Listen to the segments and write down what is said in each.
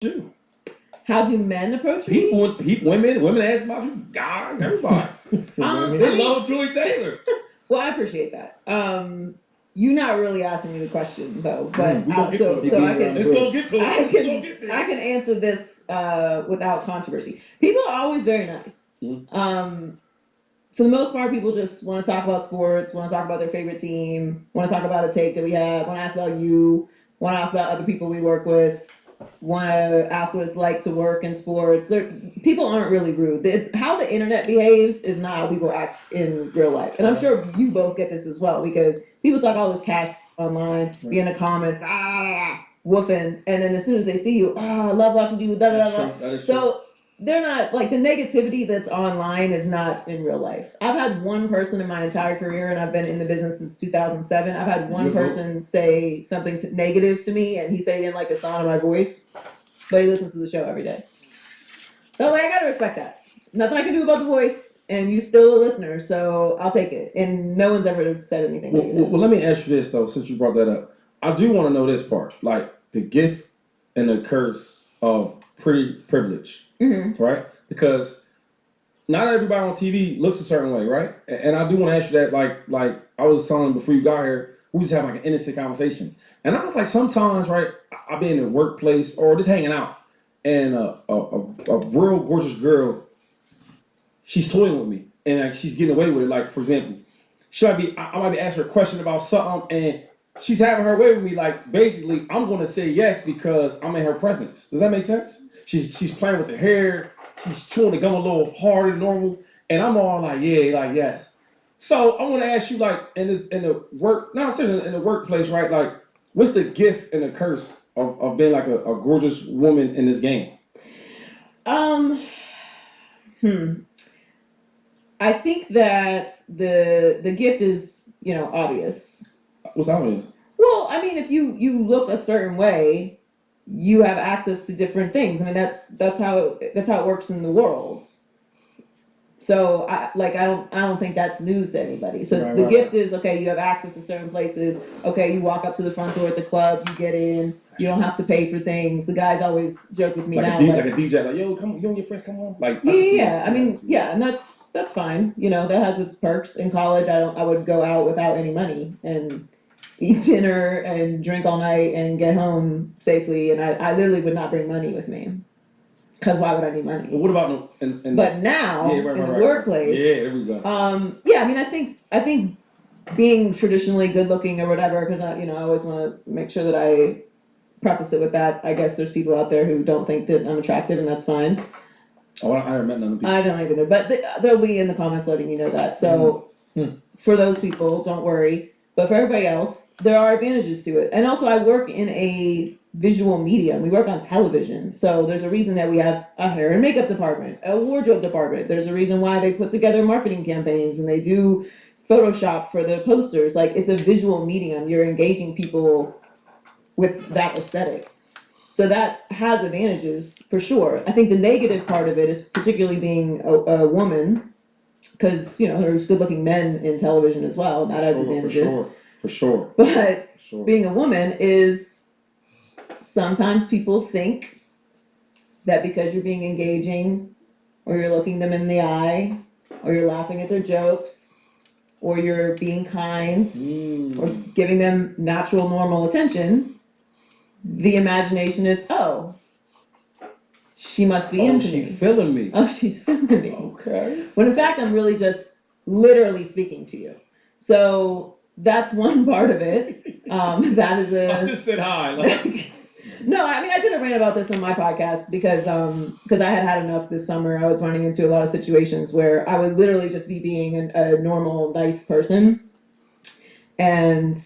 you? How do men approach me? Women ask about you, guys, everybody. They love Julie Taylor. Well, I appreciate that. You're not really asking me the question though, but we gonna get to it. so I can. Let's go get to it. I can answer this without controversy. People are always very nice. For the most part, people just want to talk about sports, want to talk about their favorite team, want to talk about a take that we have, want to ask about you, want to ask about other people we work with, want to ask what it's like to work in sports. People aren't really rude. How the internet behaves is not how people act in real life. And I'm sure you both get this as well, because people talk all this cash online, be in the comments, woofing, and then as soon as they see you, I love watching you, blah, blah, blah. So they're not, like, the negativity that's online is not in real life. I've had one person in my entire career, and I've been in the business since 2007. I've had one person say something negative to me, and he said he didn't like the sound of my voice, but he listens to the show every day. So, like, I gotta respect that. Nothing I can do about the voice, and you still a listener, so I'll take it. And no one's ever said anything negative. Well, let me ask you this, though, since you brought that up. I do want to know this part, like the gift and the curse of pretty privilege. Right? Because not everybody on TV looks a certain way, right? And I do want to ask you that, like I was telling before you got here, we just have like an innocent conversation. And I was like, sometimes, right, I'll be in the workplace or just hanging out, and a real gorgeous girl, she's toying with me, and like she's getting away with it. Like, for example, I might be asking her a question about something, and she's having her way with me. Like, basically, I'm going to say yes because I'm in her presence. Does that make sense? She's playing with the hair. She's chewing the gum a little harder than normal, and I'm all like, yeah, like yes. So I want to ask you, like, in the workplace, right? Like, what's the gift and the curse of being like a gorgeous woman in this game? I think that the gift is, obvious. What's obvious? Well, I mean, if you look a certain way, you have access to different things. I mean, that's how it works in the world. So I don't think that's news to anybody. So the gift is, okay, you have access to certain places. Okay, you walk up to the front door at the club, you get in. You don't have to pay for things. The guys always joke with me like now, like a DJ, like, yo, come, you and your friends come on, like yeah. I mean, yeah, and that's fine. That has its perks. In college, I would go out without any money and eat dinner and drink all night and get home safely, and I literally would not bring money with me, because why would I need money? Well, what about but now in the workplace, there we go. Yeah, I mean, I think being traditionally good looking or whatever, because I always want to make sure that I preface it with that. I guess there's people out there who don't think that I'm attractive, and that's fine. Oh, I haven't met none of the people. I don't either, but they'll be in the comments letting you know that. So for those people, don't worry. But for everybody else, there are advantages to it. And also, I work in a visual medium. We work on television. So there's a reason that we have a hair and makeup department, a wardrobe department. There's a reason why they put together marketing campaigns and they do Photoshop for the posters. Like, it's a visual medium. You're engaging people with that aesthetic. So that has advantages for sure. I think the negative part of it is particularly being a woman, because there's good-looking men in television as well. That has advantages. For sure. But being a woman is, sometimes people think that because you're being engaging, or you're looking them in the eye, or you're laughing at their jokes, or you're being kind, or giving them natural, normal attention, the imagination is, oh, she must be into me. She's feeling me. Oh, she's feeling me. Okay. When in fact, I'm really just literally speaking to you. So that's one part of it. That is I just said hi. Like. No, I mean, I did a rant about this on my podcast because I had enough this summer. I was running into a lot of situations where I would literally just be being a normal, nice person, and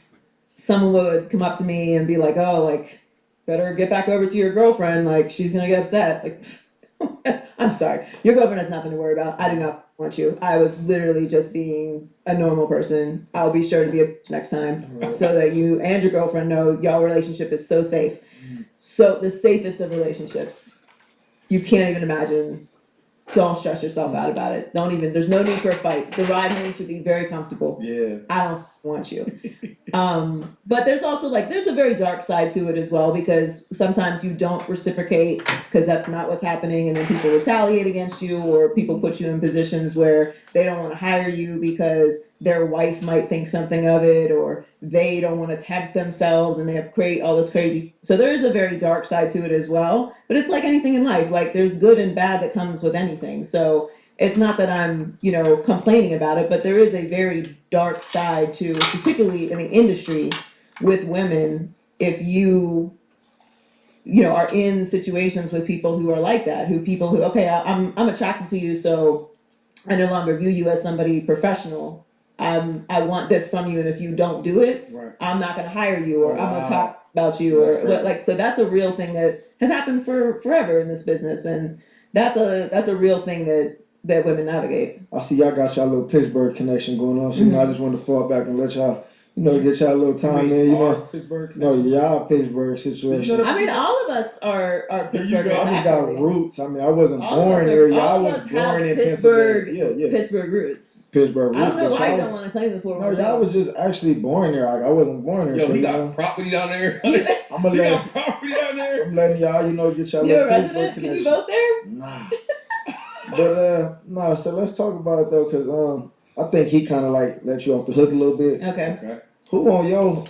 someone would come up to me and be like, "Oh, like, better get back over to your girlfriend. Like, she's gonna get upset." Like, I'm sorry, your girlfriend has nothing to worry about. I do not want you. I was literally just being a normal person. I'll be sure to be a bitch next time, so that you and your girlfriend know y'all relationship is so safe. So the safest of relationships. You can't even imagine. Don't stress yourself out about it. There's no need for a fight. The ride home should be very comfortable. Yeah. want you. But there's also like, there's a very dark side to it as well, because sometimes you don't reciprocate because that's not what's happening. And then people retaliate against you, or people put you in positions where they don't want to hire you because their wife might think something of it, or they don't want to tempt themselves and they have create all this crazy. So there is a very dark side to it as well. But it's like anything in life, like there's good and bad that comes with anything. So it's not that I'm, complaining about it, but there is a very dark side to, particularly in the industry with women, if you are in situations with people who are like that, okay, I'm attracted to you, so I no longer view you as somebody professional. I want this from you, and if you don't do it, Right. I'm not going to hire you, or I'm going to talk about you, That's or what, like. So that's a real thing that has happened for forever in this business, and that's a real thing that women navigate. I see y'all got y'all little Pittsburgh connection going on, so I just wanted to fall back and let y'all, get y'all a little time in, Pittsburgh No, y'all Pittsburgh situation. I mean, all of us are Pittsburghers. I just got roots. I mean, I wasn't All born of us there. are- all Y'all of was us born have in Pittsburgh, Pennsylvania. Yeah. Pittsburgh roots. Pittsburgh I roots. don't know but why you y'all don't want to claim it for No, one. y'all was just actually born there. Like I wasn't born there. Yo, so, he got property down there. I'm gonna He let. got property down there. I'm letting y'all, get y'all You're a little Pittsburgh resident? Can you connection. vote there? Nah. But no. So let's talk about it though, cause I think he kind of like let you off the hook a little bit. Okay. Who on your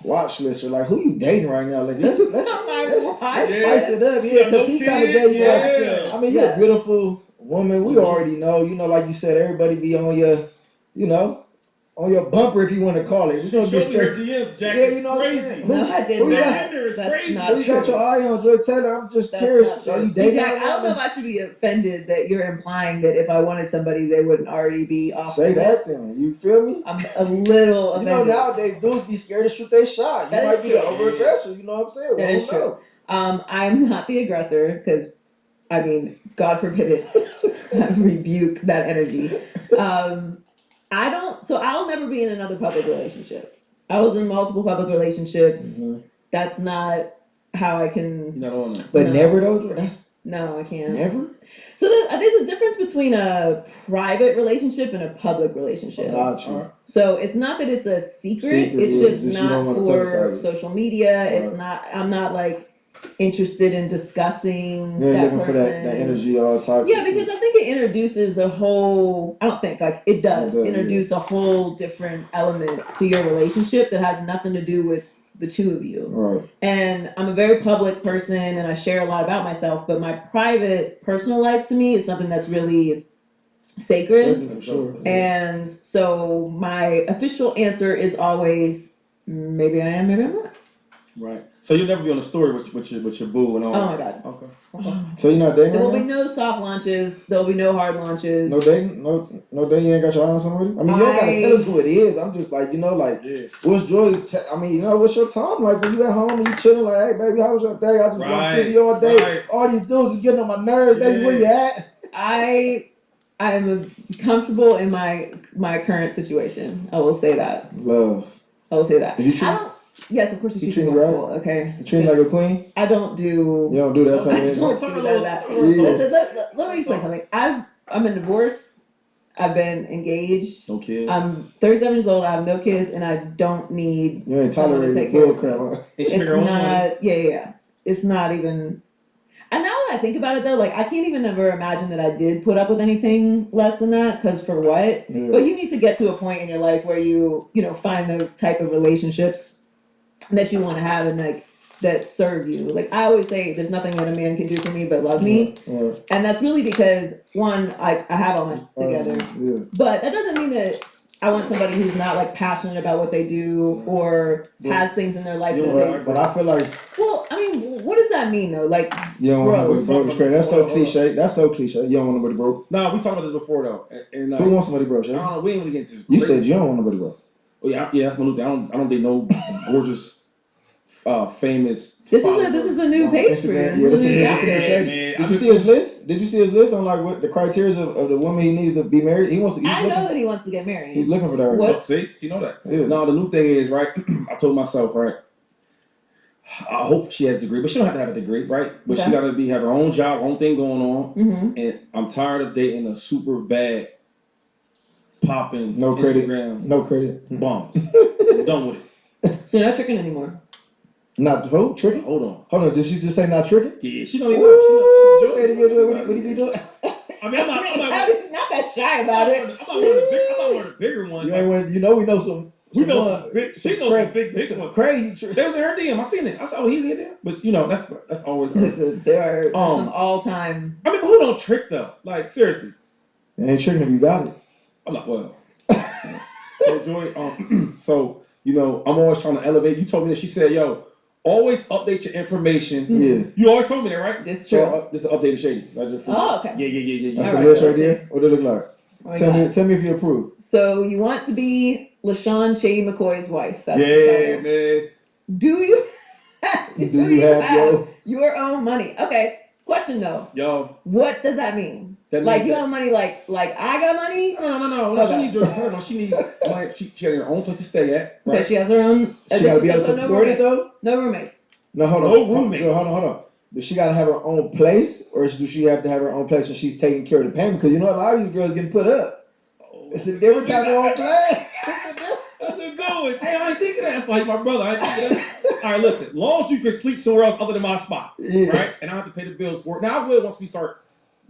watch list, or like who you dating right now? Like let's spice it up, because he kind of gave you. I mean, you're a beautiful woman. We already know. Like you said, everybody be on your, on your bumper, if you want to call it. Show me her DMs, Jack. Yeah, you know what I'm saying? No, I didn't. That's crazy. Who you got your eye on, Joy Taylor? I'm just curious. Are you dating? Jack, I don't know if I should be offended that you're implying that if I wanted somebody, they wouldn't already be off. Say that then. You feel me? I'm a little offended. Nowadays dudes be scared to shoot their shot. You might be the over-aggressor. You know what I'm saying? That is true. I'm not the aggressor, because, I mean, God forbid it. I rebuke that energy. I'll never be in another public relationship. I was in multiple public relationships. Mm-hmm. That's not how I can. You're not on that. But never though? No, I can't. Never? So there's a difference between a private relationship and a public relationship. Gotcha. So it's not that it's a secret. It's just not for social media. Right. It's not. I'm not like interested in discussing You're that looking person. for that energy all the time. Yeah, because I think it introduces a whole. I don't think like it does introduce a whole different element to your relationship that has nothing to do with the two of you. Right. And I'm a very public person, and I share a lot about myself, but my private, personal life to me is something that's really sacred. Sure. And so my official answer is always, maybe I am, maybe I'm not. Right. So you'll never be on a story with your boo and all. Oh my God. Okay. So you're not dating? There will right be no soft launches. There will be no hard launches. No dating? No dating? You ain't got your eye on somebody? I mean, you don't gotta tell us who it is. I'm just like, what's Joy? What's your time like when you at home and you chilling? Like, hey, baby, how was your day? I just watch TV all day. Right. All these dudes is getting on my nerves. Baby, where you at? I'm comfortable in my current situation. I will say that. Love. I will say that. Is he Yes, of course you treat treat me you right? well. Okay. You treat me like a queen? I don't do. You don't do that type of I thing? don't do that. Yeah. Listen, let me explain something. I'm in divorce. I've been engaged. No kids. I'm 37 years old. I have no kids, and I don't need. You ain't someone to tolerating take the care bull of crap, me. huh? It's not. Yeah. It's not even. And now that I think about it, though, like I can't even ever imagine that I did put up with anything less than that. Because for what? Yeah. But you need to get to a point in your life where you find the type of relationships that you want to have and like that serve you. Like I always say, there's nothing that a man can do for me but love me, and that's really because one, I have all my shit together, but that doesn't mean that I want somebody who's not like passionate about what they do or has things in their life. But I feel like. Well, I mean, what does that mean though? Like, you don't want nobody broke. That's so cliche. That's so cliche. You don't want nobody broke. No, we talked about this before though. And who wants somebody broke? I don't know. We ain't really get into this. You said you don't want nobody broke. Oh yeah, that's my new thing. I don't think no gorgeous, famous. This is a new page for you. Instagram. This is a new Yeah, chapter. Did you see his list? Did you see his list on like what the criteria of the woman he needs to be married? He wants to. I know that he wants to get married. He's looking for that. Right? What? See, you know that. Yeah. No, the new thing is right. I told myself right. I hope she has a degree, but she don't have to have a degree, right? But she got to have her own job, own thing going on. Mm-hmm. And I'm tired of dating a super bad popping No credit. Instagram No credit. bombs. I'm done with it. So you're not tricking anymore. Not who? Tricking? Hold on. Hold on. Did she just say not tricking? Yeah, she don't even know. She Say it again. What do you be doing? I mean, I'm not He's not that shy about it. I'm not one of the bigger ones. You ain't one. You know we know some. We know some big. She knows some big ones. Crazy. They was in her DM. I seen it. I said, oh, he's in there. But you know, that's always. Listen, there are some all-time. I mean, but who don't trick though? Like seriously. You ain't tricking if you got it. I'm like, well. So Joy, so you know, I'm always trying to elevate. You told me that she said, yo, always update your information. Yeah. You always told me that, right? It's true. So, this is updated Shady. Oh, okay. Yeah. That's All the right, list right there. What it look like? Tell me if you approve. So you want to be LaShawn Shady McCoy's wife? That's yeah, man. Do you? Do you have your own money? Okay. Question though. Yo. What does that mean? That like means you own money? Like I got money? No. Okay. She needs your return. She needs like she had her own place to stay at. Right? Okay, she has her own. She gotta be able to support it though. No roommates. No, hold on. No roommates. Hold on. Does she gotta have her own place, or does she have to have her own place when she's taking care of the payment? Because you know a lot of these girls getting put up. It's a different type of own place. That's a good one. Hey, I ain't thinking that. That's like my brother. I ain't thinking that. All right, listen. Long as you can sleep somewhere else other than my spot, right? And I don't have to pay the bills for it. Now I will once we start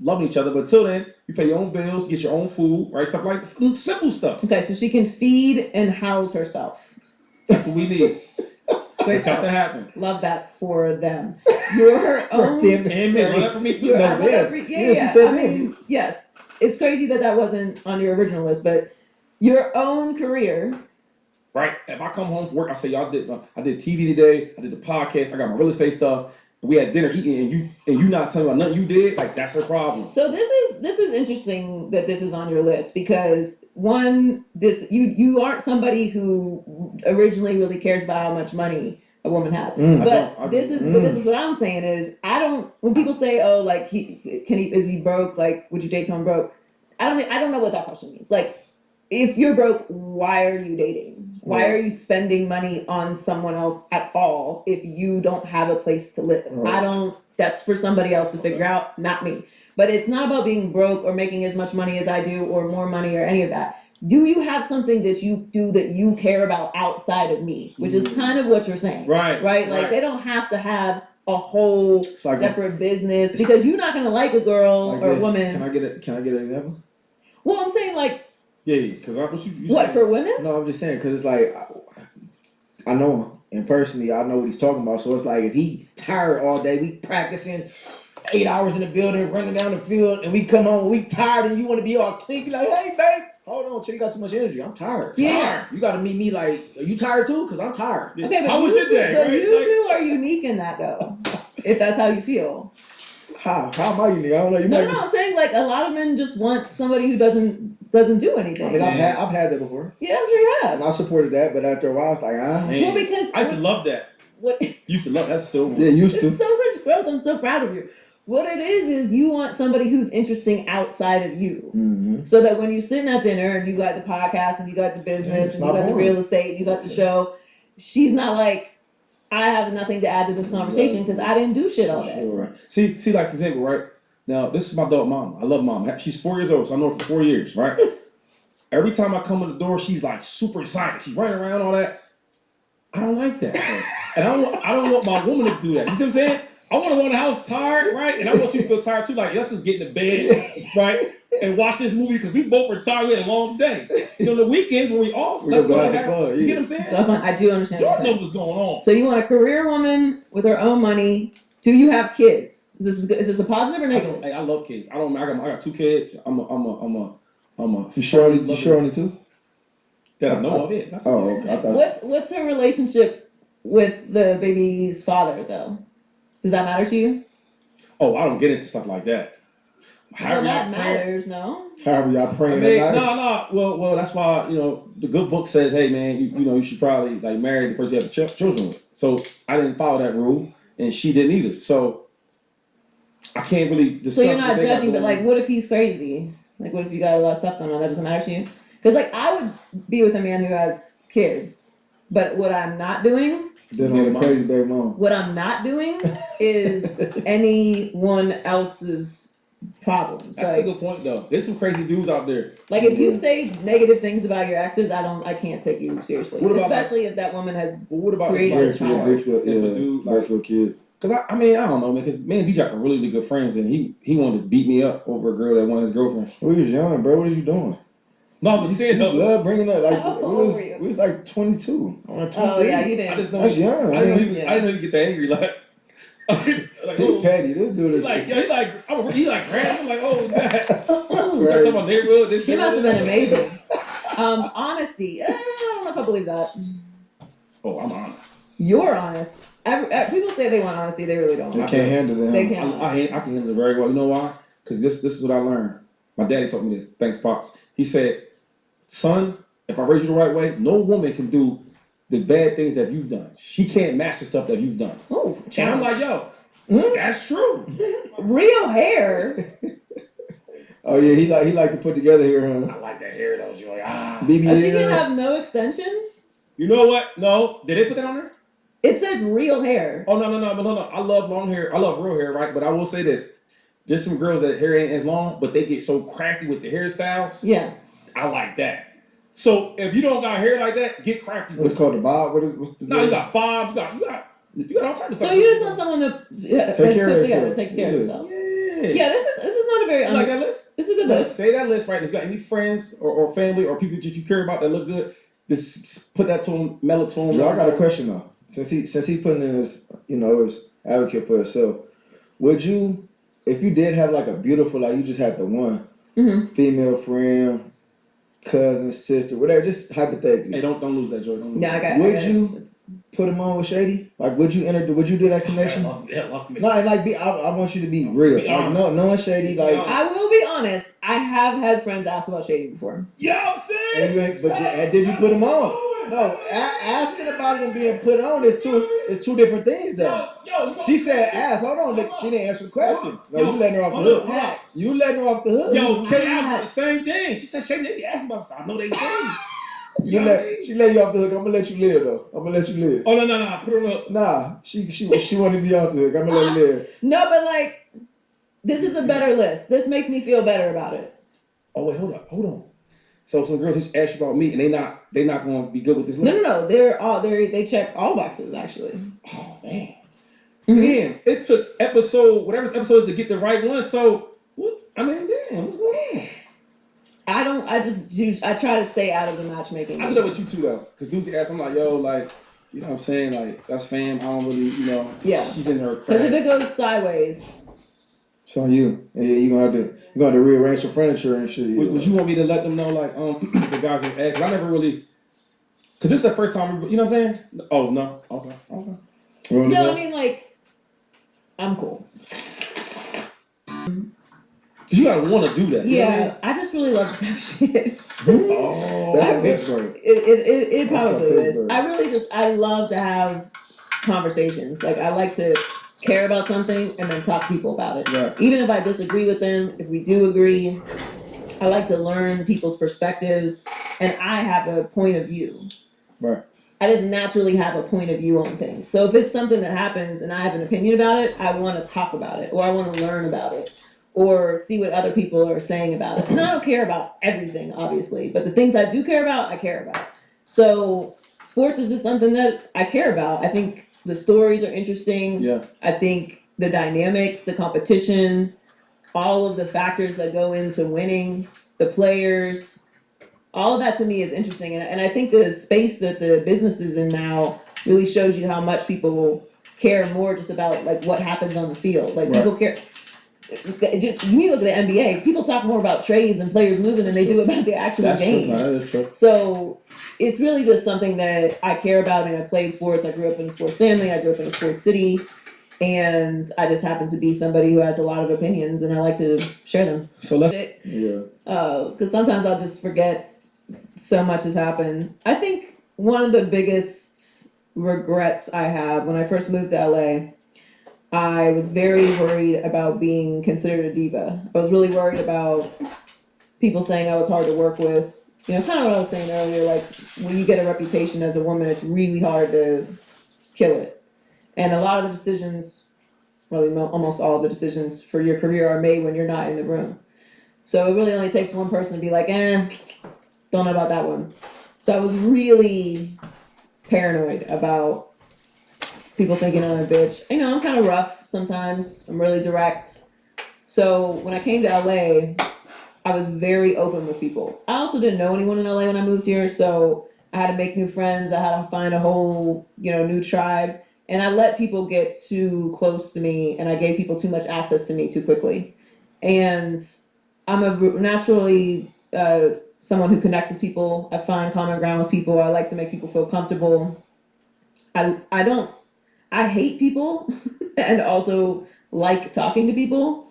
loving each other, but till then, you pay your own bills, get your own food, right? Stuff like this. Simple stuff. Okay, so she can feed and house herself. That's what we need. Great It's got stuff. to happen. Love that for them. Your own. them. And me, love that for me too. Your- No, I love that for- yeah. She said them. Yes. It's crazy that wasn't on your original list, but your own career. Right. If I come home from work, I say, y'all did. I did TV today. I did the podcast. I got my real estate stuff. We had dinner eating, and you not telling me about nothing you did. Like that's her problem. So this is interesting that this is on your list because one, you aren't somebody who originally really cares about how much money a woman has. But this is what I'm saying is I don't. When people say, oh, like is he broke? Like would you date someone broke? I don't know what that question means. Like if you're broke, why are you dating? Why are you spending money on someone else at all if you don't have a place to live? Right. That's for somebody else to figure out, not me. But it's not about being broke or making as much money as I do or more money or any of that. Do you have something that you do that you care about outside of me? Which is kind of what you're saying. Right. Like they don't have to have a whole separate business because you're not gonna like a girl or a woman. Can I get an example? Well, I'm saying like. Yeah, because what you what for women? No, I'm just saying because it's like I know him and personally I know what he's talking about. So it's like if he tired all day, we practicing 8 hours in the building, running down the field, and we come home, we tired, and you want to be all clinky like, hey babe, hold on, you got too much energy. I'm tired. Yeah. You got to meet me like, are you tired too? Because I'm tired. Yeah. Okay, but how was your day? But you two are unique in that though. If that's how you feel. How am I unique? I don't know. No, I'm saying like a lot of men just want somebody who doesn't do anything. I mean, I've had that before. Yeah, I'm sure you have. And I supported that, but after a while, it's like, Well, because I used to love that. What? Used to love that still. Yeah, used to. It's so much growth. I'm so proud of you. What it is you want somebody who's interesting outside of you. Mm-hmm. So that when you're sitting at dinner and you got the podcast and you got the business and you got the real estate and you got the show, she's not like, I have nothing to add to this conversation because I didn't do shit all day. Sure, right. See, like for example, right? Now, this is my dog mom. I love mom. She's 4 years old, so I know her for 4 years, right? Every time I come in the door, she's like super excited. She's running around, all that. I don't like that. And I don't want my woman to do that. You see what I'm saying? I want to run the house tired, right? And I want you to feel tired too. Like, let's just get in the bed, right? And watch this movie because we both are tired. We had a long day. You know, the weekends when we off, let's go have, you get what I'm saying? So I do understand. You know what's going on. So you want a career woman with her own money. Do you have kids? Is this a positive or negative? I love kids. I got 2 kids. I'm a. You sure only 2? That I know of it. Oh, okay. I thought. What's her relationship with the baby's father though? Does that matter to you? Oh, I don't get into stuff like that. Well, that matters, no? However y'all praying at night? No. Well, that's why, the good book says, hey, man, you should probably, like, marry the person you have children with. So I didn't follow that rule, and she didn't either. So I can't really discuss. So you're not judging, but, like, what if he's crazy? Like, what if you got a lot of stuff going on that doesn't matter to you? Because, like, I would be with a man who has kids, but what I'm not doing... crazy baby mom. What I'm not doing is anyone else's problems. That's a good point, though. There's some crazy dudes out there. Like if you say negative things about your exes, I can't take you seriously. What about especially if that woman has what about created a child. Brickfield kids. Because I mean, I don't know, man. Because me and DJ are really good friends, and he wanted to beat me up over a girl that wanted his girlfriend. We was young, bro. What are you doing? No, I'm saying though. Love bringing up like How we old was were you? we was like 22. Oh yeah, you didn't. I just know That's young. I didn't know he get that angry. Like, Big Patty, this dude is he like ran. I'm like, oh god. Talking about neighborhood. This She shit. must have been amazing. Honesty. I don't know if I believe that. Oh, I'm honest. You're honest. People say they want honesty, they really don't. They can't handle it. They can't. I can handle it very well. You know why? Because this is what I learned. My daddy taught me this. Thanks, Pops. He said, son, if I raise you the right way, no woman can do the bad things that you've done. She can't match the stuff that you've done. Oh, and I'm like, yo, that's true. Real hair. Oh yeah, he like to put together here, huh? I like that hair though. You're like, BBL. She can have no extensions. You know what? No, did they put that on there? It says real hair. Oh no. I love long hair. I love real hair, right? But I will say this: there's some girls that hair ain't as long, but they get so crafty with the hairstyles. Yeah. I like that. So if you don't got hair like that, get crafty. What's called the bob? What's the? No, you got bobs. You got all types of stuff. So you just want someone to Take care of takes care of themselves. Yeah. Yeah, this is not a very like that list. It's a good Let's list. say that list right. If you got any friends or family or people that you care about that look good, just put that to them, mail it to them. Joe, I got a question though. Since he putting in his his advocate for himself, would you, if you did have like a beautiful, like you just had the one female friend, cousin, sister, whatever, just hypothetically. Hey, don't lose that, Joy. Don't lose Yeah, Would you put him on with Shady? Like, would you do that connection? love me. No, like I want you to be real. Be like, honest. knowing Shady, like. I will be honest. I have had friends ask about Shady before. Yo, I'm saying. And you ain't, but did you put him on? No, asking about it and being put on is two different things though. Yo, She said ask. Hold on, she didn't answer the question. No, you letting her off the hook. You letting her off the hook. Yo, Kay asked the same thing. She said, Shady, they be asking about something. I know they say. She let you off the hook. I'm gonna let you live though. I'm gonna let you live. Oh no, put her up. Nah, she wanted to be off the hook. I'm gonna let you live. No, but like, this is a better list. This makes me feel better about it. Oh wait, hold on. So some girls just ask you about me, and they not going to be good with this list. No. They check all boxes actually. Oh man, damn! It took whatever episode is to get the right one. So what? I mean, damn, what's going on? I try to stay out of the matchmaking. I do that with you too though, because dudes ask, I'm like, yo, like, you know what I'm saying, like that's fam. I don't really, Yeah. She's in her. Because if it goes sideways. It's on you. Yeah, you're gonna have to rearrange your furniture and shit. Would you want me to let them know, like, the guys that asked? I never really, because this is the first time, you know what I'm saying? Oh no, okay. No, I mean like, I'm cool. Cause you gotta want to do that. Yeah, I just really love to talk shit. Oh, That's Pittsburgh. It probably is. Pittsburgh. I love to have conversations. Like I like to care about something and then talk to people about it. Right. Even if I disagree with them, if we do agree, I like to learn people's perspectives, and I have a point of view. Right. I just naturally have a point of view on things. So if it's something that happens and I have an opinion about it, I want to talk about it, or I want to learn about it, or see what other people are saying about it. And I don't care about everything, obviously, but the things I do care about, I care about. So sports is just something that I care about. I think the stories are interesting. Yeah. I think the dynamics, the competition, all of the factors that go into winning, the players, all of that to me is interesting. And I think the space that the business is in now really shows you how much people care more just about like what happens on the field. Like people care. When you look at the NBA, people talk more about trades and players moving than they do about the actual game. True. No, that is true. So it's really just something that I care about, and I played sports. I grew up in a sports family. I grew up in a sports city, and I just happen to be somebody who has a lot of opinions, and I like to share them. So let's. Yeah. Because sometimes I'll just forget so much has happened. I think one of the biggest regrets I have when I first moved to LA, I was very worried about being considered a diva. I was really worried about people saying I was hard to work with. Kind of what I was saying earlier, like when you get a reputation as a woman, it's really hard to kill it. And a lot of the decisions really almost all the decisions for your career are made when you're not in the room. So it really only takes one person to be like, don't know about that one. So I was really paranoid about people thinking I'm a bitch. I'm kind of rough sometimes. I'm really direct. So when I came to LA, I was very open with people. I also didn't know anyone in LA when I moved here, so I had to make new friends. I had to find a whole, new tribe. And I let people get too close to me, and I gave people too much access to me too quickly. And I'm a naturally someone who connects with people. I find common ground with people. I like to make people feel comfortable. I hate people and also like talking to people.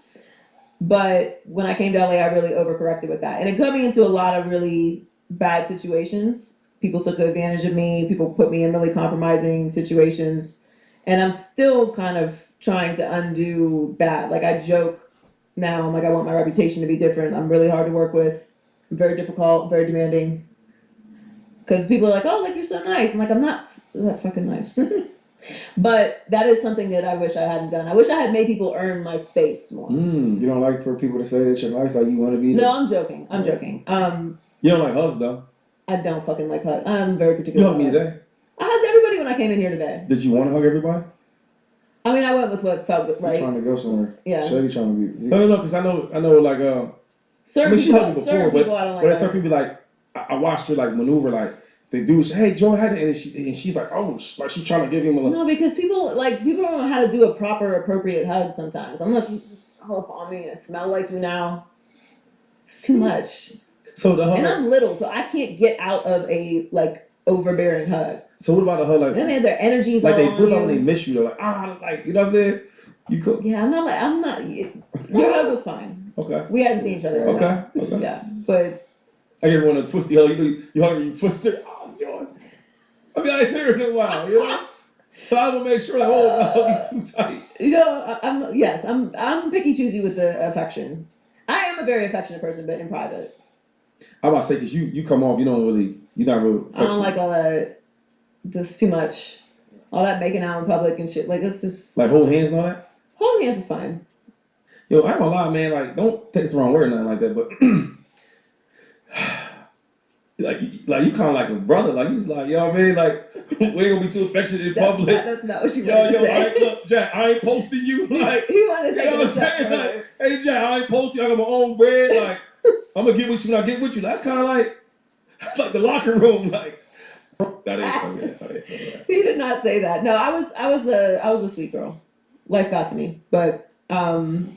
But when I came to LA, I really overcorrected with that. And it got me into a lot of really bad situations. People took advantage of me. People put me in really compromising situations. And I'm still kind of trying to undo that. Like, I joke now, I'm like, I want my reputation to be different. I'm really hard to work with. I'm very difficult, very demanding. Because people are like, oh, like, you're so nice. I'm like, I'm not that fucking nice. But that is something that I wish I hadn't done. I wish I had made people earn my space more. You don't like for people to say that you're nice, like you want to be? No, I'm joking. I'm joking. You don't like hugs, though? I don't fucking like hugs. I'm very particular. You hugged me today? I hugged everybody when I came in here today. Did you want to hug everybody? I mean, I went with what felt good, right? You're trying to go somewhere. Yeah. Shady trying to be. No, because I know, like, certain she hugged me before, people I don't like. But certain people, like, I watched her, like, maneuver, like, they do, hey, Joe had it, and she's like, oh, like, she's trying to give him a. No, because people don't know how to do a proper, appropriate hug sometimes. I'm not just all up on me and I smell like you now. It's too much. So the hug. And I'm little, so I can't get out of a, like, overbearing hug. So what about the hug? Like, then they have their energies like all they on put you. on, they miss you. They're like, like, you know what I'm saying? You could. Yeah, I'm not. Your hug was fine. Okay. We hadn't seen each other. Okay. Yeah, but. I give everyone a twisty hug. You hug her, you twist her. Oh, Joy. I mean, I ain't seen her in a while, you know? So I will make sure, like, oh, I hug you too tight. I'm picky choosy with the affection. I am a very affectionate person, but in private. I'm about to say, because you come off, you're not real affectionate. I don't like all that. This too much. All that making out in public and shit. Like, it's just. Like, hold hands and all that? Holding hands is fine. Yo, I ain't gonna lie, man. Like, don't take this the wrong word or nothing like that, but. Like you kind of like a brother. Like, he's like, you know what I mean? Like, we ain't gonna be too affectionate in public. That's not what you wanted to say. Right, look, Jack, I ain't posting you. Like, he wanted to take you know what I'm saying? Like, hey, Jack, I ain't posting you. I got my own bread. Like, I'm gonna get with you when I get with you. That's kind of like, that's like the locker room. Like, he did not say that. No, I was a sweet girl. Life got to me, but no,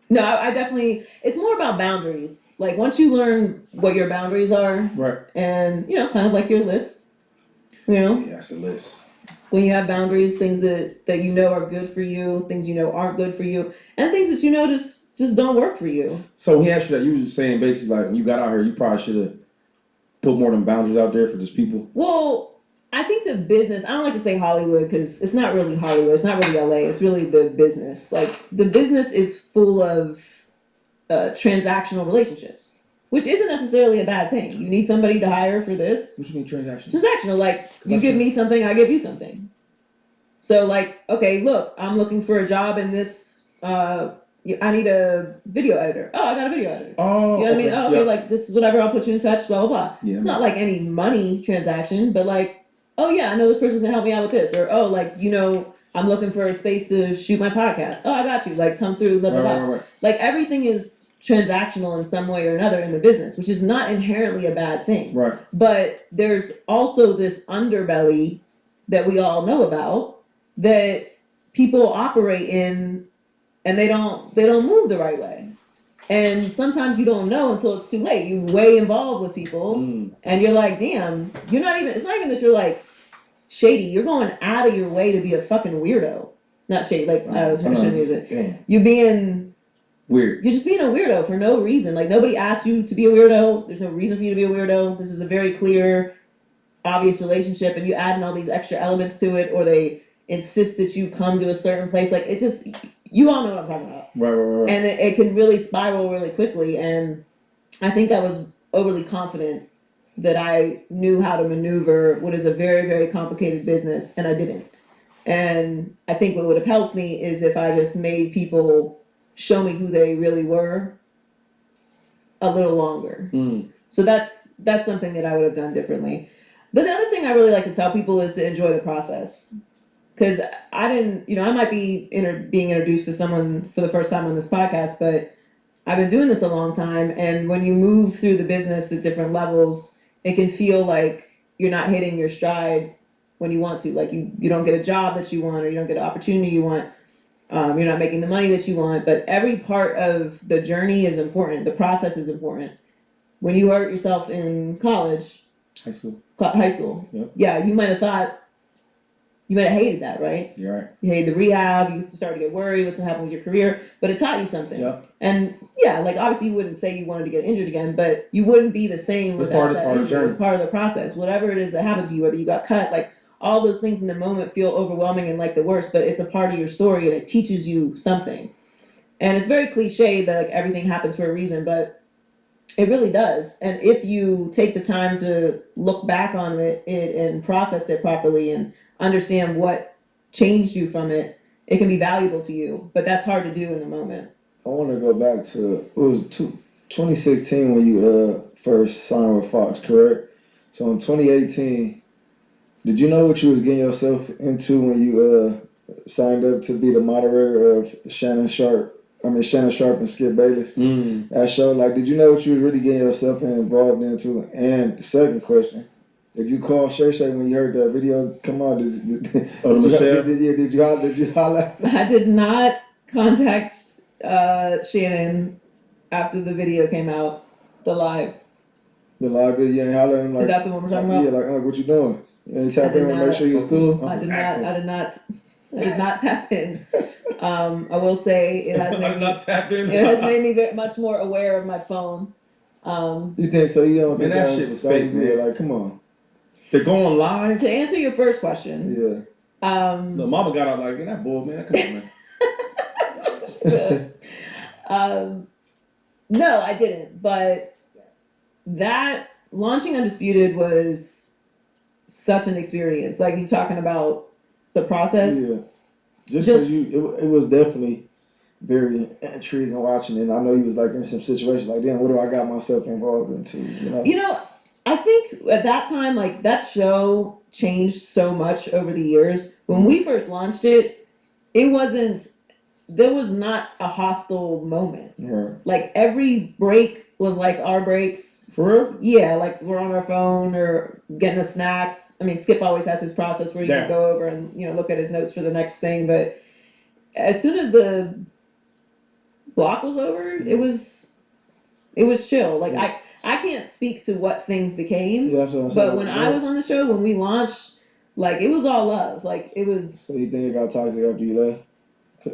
I definitely. It's more about boundaries. Like, once you learn what your boundaries are, right, and kind of like your list. Yeah, that's a list. When you have boundaries, things that you know are good for you, things you know aren't good for you, and things that you know just don't work for you. So when he asked you that, you were saying basically like when you got out here, you probably should have put more of them boundaries out there for just people. Well, I think the business. I don't like to say Hollywood because it's not really Hollywood. It's not really LA. It's really the business. Like, the business is full of transactional relationships, which isn't necessarily a bad thing. You need somebody to hire for this. What you mean transactional? Transactional, like, you give me something, I give you something. So, like, okay, look, I'm looking for a job in this. I need a video editor. Oh, I got a video editor. Oh, you know what I mean? Oh, okay, yeah. Like, this is whatever. I'll put you in touch. Blah blah blah. Yeah. It's not like any money transaction, but like, oh yeah, I know this person's gonna help me out with this, or oh, like, I'm looking for a space to shoot my podcast. Oh, I got you. Like, come through. Blah blah blah. Right. Like, everything is transactional in some way or another in the business, which is not inherently a bad thing. Right. But there's also this underbelly that we all know about that people operate in, and they don't move the right way. And sometimes you don't know until it's too late. You're way involved with people, and you're like, damn, it's not even that you're like, Shady, you're going out of your way to be a fucking weirdo. Not Shady, like, I shouldn't use it. Yeah. You're being weird. You're just being a weirdo for no reason. Like, nobody asked you to be a weirdo. There's no reason for you to be a weirdo. This is a very clear, obvious relationship, and you add in all these extra elements to it, or they insist that you come to a certain place. Like, it just, you all know what I'm talking about. Right. And it can really spiral really quickly. And I think I was overly confident that I knew how to maneuver what is a very, very complicated business, and I didn't. And I think what would have helped me is if I just made people show me who they really were a little longer. So that's something that I would have done differently. But the other thing I really like to tell people is to enjoy the process. Because I didn't, I might be being introduced to someone for the first time on this podcast, but I've been doing this a long time. And when you move through the business at different levels, it can feel like you're not hitting your stride when you want to. Like you don't get a job that you want, or you don't get an opportunity you want. You're not making the money that you want. But every part of the journey is important. The process is important. When you hurt yourself in college, high school, yep. Yeah, you might have hated that, right? You're right. You hated the rehab. You started to get worried what's gonna happen with your career, but it taught you something. Yep. And yeah, like obviously you wouldn't say you wanted to get injured again, but you wouldn't be the same without that injury. It's part of the process. Whatever it is that happened to you, whether you got cut, like all those things in the moment feel overwhelming and like the worst, but it's a part of your story and it teaches you something. And it's very cliche that like everything happens for a reason, but it really does. And if you take the time to look back on it and process it properly and understand what changed you from it, it can be valuable to you. But that's hard to do in the moment. I want to go back to, it was 2016 when you first signed with Fox, correct? So in 2018, did you know what you was getting yourself into when you signed up to be the moderator of Shannon Sharp and Skip Bayless? That show, like, did you know what you was really getting yourself involved into? And the second question, did you call Shay when you heard that video come out? Did you holler? I did not contact Shannon after the video came out, the live. The live video, and holler him like, is that the one we're talking about? Yeah, like, what you doing? And tap in and make sure you're cool. I did not tap in. I will say it has made me much more aware of my phone. You think so? You don't think that shit was fake, man? Like, come on. They're going live? To answer your first question. Yeah. The mama got out like, get that bull, man. Come on, man. No, I didn't. But that launching Undisputed was such an experience. Like you talking about the process. Yeah. Just because it was definitely very intriguing watching it. And I know you was like in some situations like, damn, what do I got myself involved into? You know, I think at that time, like that show changed so much over the years. When we first launched it, there was not a hostile moment. Right. Like every break was like our breaks. For real? Yeah, like we're on our phone or getting a snack. I mean, Skip always has his process where you can go over and look at his notes for the next thing. But as soon as the block was over, it was chill. Like I can't speak to what things became. Yeah, that's but when I was on the show, when we launched, like it was all love. Like it was. So you think it got toxic after you left?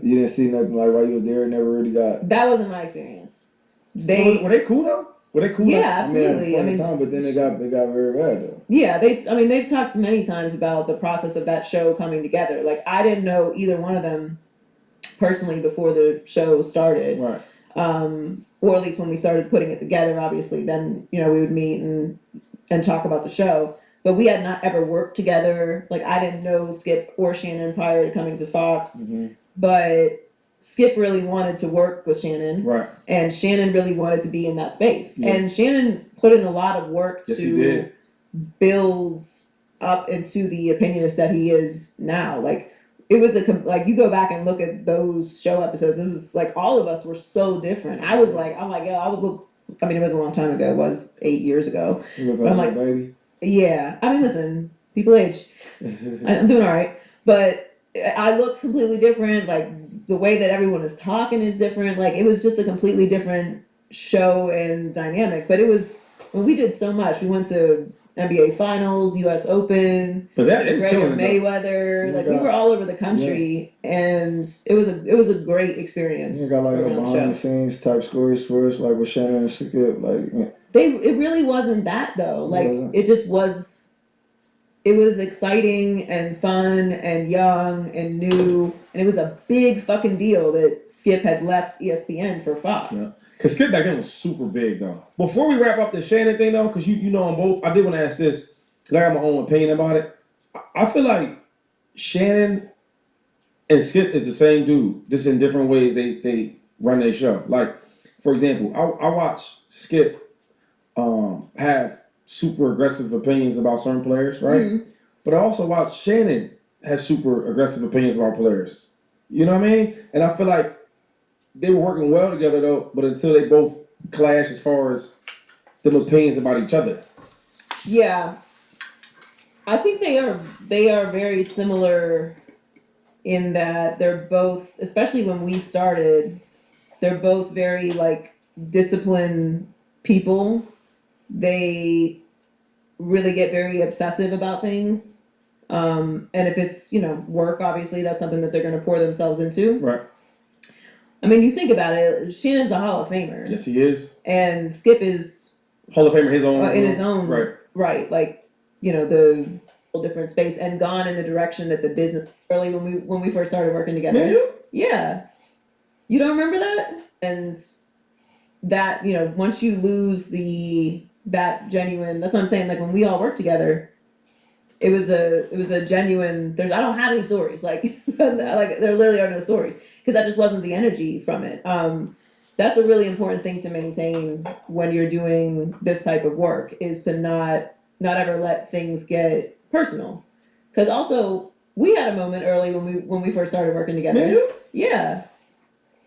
You didn't see nothing like while you was there. It never really got. That wasn't my experience. Were they cool though? Were they cool? Yeah, absolutely. I mean, but then it got very bad though. Yeah, they've talked many times about the process of that show coming together. Like I didn't know either one of them personally before the show started. Right. Or at least when we started putting it together, obviously, then we would meet and talk about the show. But we had not ever worked together. Like I didn't know Skip or Shannon prior to coming to Fox. Mm-hmm. But Skip really wanted to work with Shannon. Right. And Shannon really wanted to be in that space. Yeah. And Shannon put in a lot of work to build up into the opinionist that he is now. Like, it was you go back and look at those show episodes, it was like all of us were so different. I was like, oh my God, I would look, I mean, it was a long time ago. It was 8 years ago. But I'm like, baby. Yeah. I mean, listen, people age. I'm doing all right. But I look completely different. Like, the way that everyone is talking is different. Like, it was just a completely different show and dynamic. But it was, when we did so much, we went to NBA Finals, U.S. Open, Gregor Mayweather. Like, we were all over the country, and it was a great experience. You got like a behind the scenes type stories for us, like with Shannon and Skip. Like, it really wasn't that though. Like, it just was. It was exciting and fun and young and new, and it was a big fucking deal that Skip had left ESPN for Fox. Yeah. Because Skip back then was super big, though. Before we wrap up the Shannon thing, though, because you know them both, I did want to ask this, because I got my own opinion about it. I feel like Shannon And Skip is the same dude, just in different ways they run their show. Like, for example, I watch Skip have super aggressive opinions about certain players, right? Mm-hmm. But I also watch Shannon have super aggressive opinions about players. You know what I mean? And I feel like they were working well together though, but until they both clash as far as them opinions about each other. Yeah. I think they are very similar in that they're both, especially when we started, they're both very like disciplined people. They really get very obsessive about things. And if it's, work, obviously that's something that they're going to pour themselves into. Right. I mean, you think about it, Shannon's a Hall of Famer. Yes, he is. And Skip is Hall of Famer in his own right. Like, the whole different space and gone in the direction that the business early when we first started working together. Man. Yeah. You don't remember that? And that, once you lose that genuine, that's what I'm saying, like when we all worked together, it was a genuine, I don't have any stories. Like there literally are no stories because that just wasn't the energy from it. That's a really important thing to maintain when you're doing this type of work is to not ever let things get personal. Because also we had a moment early when we first started working together. Man. Yeah.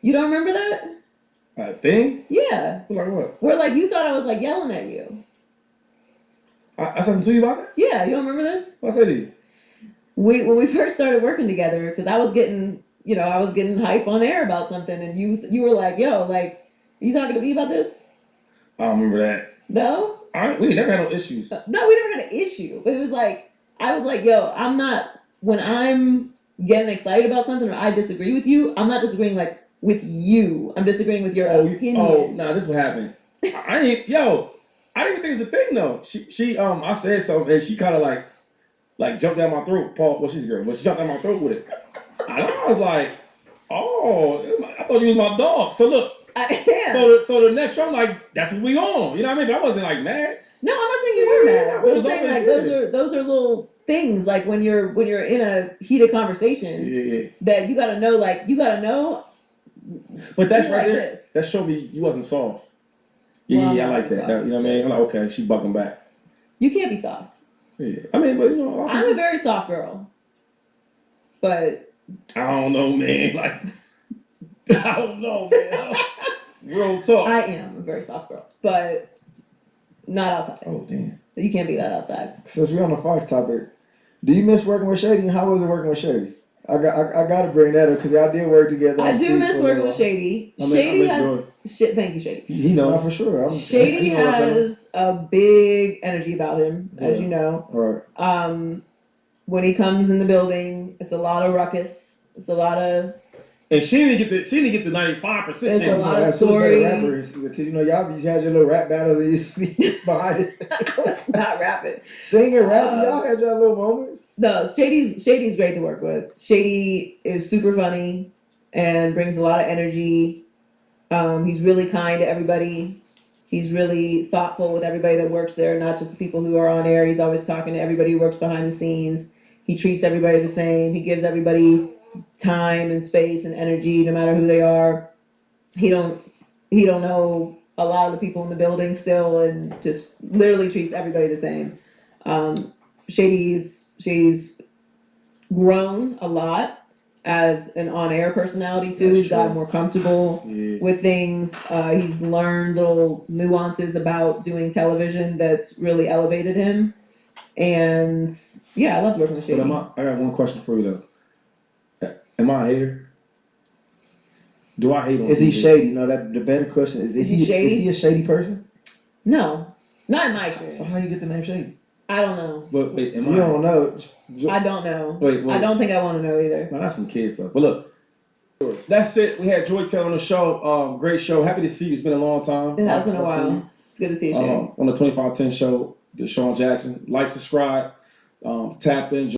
You don't remember that? A thing? Yeah. Like what? Where like you thought I was like yelling at you. I said something to you about that? Yeah, you don't remember this? What I said to you? When we first started working together, because I was getting hype on air about something, and you were like, "Yo, like, are you talking to me about this?" I don't remember that. No. We never had no issues. No, we never had an issue, but it was like I was like, "Yo, I'm not when I'm getting excited about something or I disagree with you. I'm not disagreeing like with you. I'm disagreeing with your opinion." Oh, nah, this is what happened. I didn't even think it was a thing though. She I said something and she kind of like jumped down my throat. Paul, well she's a girl, but she jumped down my throat with it. And I was like, oh, I thought you was my dog. So look, yeah. So the next show, I'm like, that's what we on. You know what I mean? But I wasn't like mad. No, I'm not saying you were mad. I'm saying like those are little things like when you're in a heated conversation that you gotta know. But that's right like there. This. That showed me you wasn't soft. Well, I like that. You know what I mean? I'm like, okay, she bucking back. You can't be soft. Yeah. I mean, but I'm a very soft girl. But I don't know, man. Like I don't know, man. Real talk. I am a very soft girl, but not outside. Oh damn. You can't be that outside. Since we're on the Fox topic, do you miss working with Shady? And how was it working with Shady? I got to bring that up because y'all did work together. I do miss working with Shady. Shady has shit. Thank you, Shady. He knows for sure. Shady has a big energy about him, as you know. Right. When he comes in the building, it's a lot of ruckus. It's a lot of. And she didn't get the 95%. There's a lot of stories. Because y'all had your little rap battle that used to be behind the scenes. Not rapping. Singing, rapping, y'all had your little moments. No, Shady's great to work with. Shady is super funny and brings a lot of energy. He's really kind to everybody. He's really thoughtful with everybody that works there, not just the people who are on air. He's always talking to everybody who works behind the scenes. He treats everybody the same. He gives everybody time and space and energy, no matter who they are. He don't know a lot of the people in the building still, and just literally treats everybody the same. Shady's grown a lot as an on-air personality too. He's gotten more comfortable with things. He's learned little nuances about doing television that's really elevated him. And yeah, I love working with Shady. But I got one question for you though. Am I a hater? Do I hate him? Is he shady? No, the better question is he shady? Is he a shady person? No, not in my experience. So how you get the name Shady? I don't know. But wait, you don't know. I don't know. Wait. I don't think I want to know either. No, that's some kid stuff. But look, that's it. We had Joy Taylor on the show. Great show. Happy to see you. It's been a long time. It has been a while. It's good to see you, Shady. On the 2510 show, the Sean Jackson. Like, subscribe, tap in.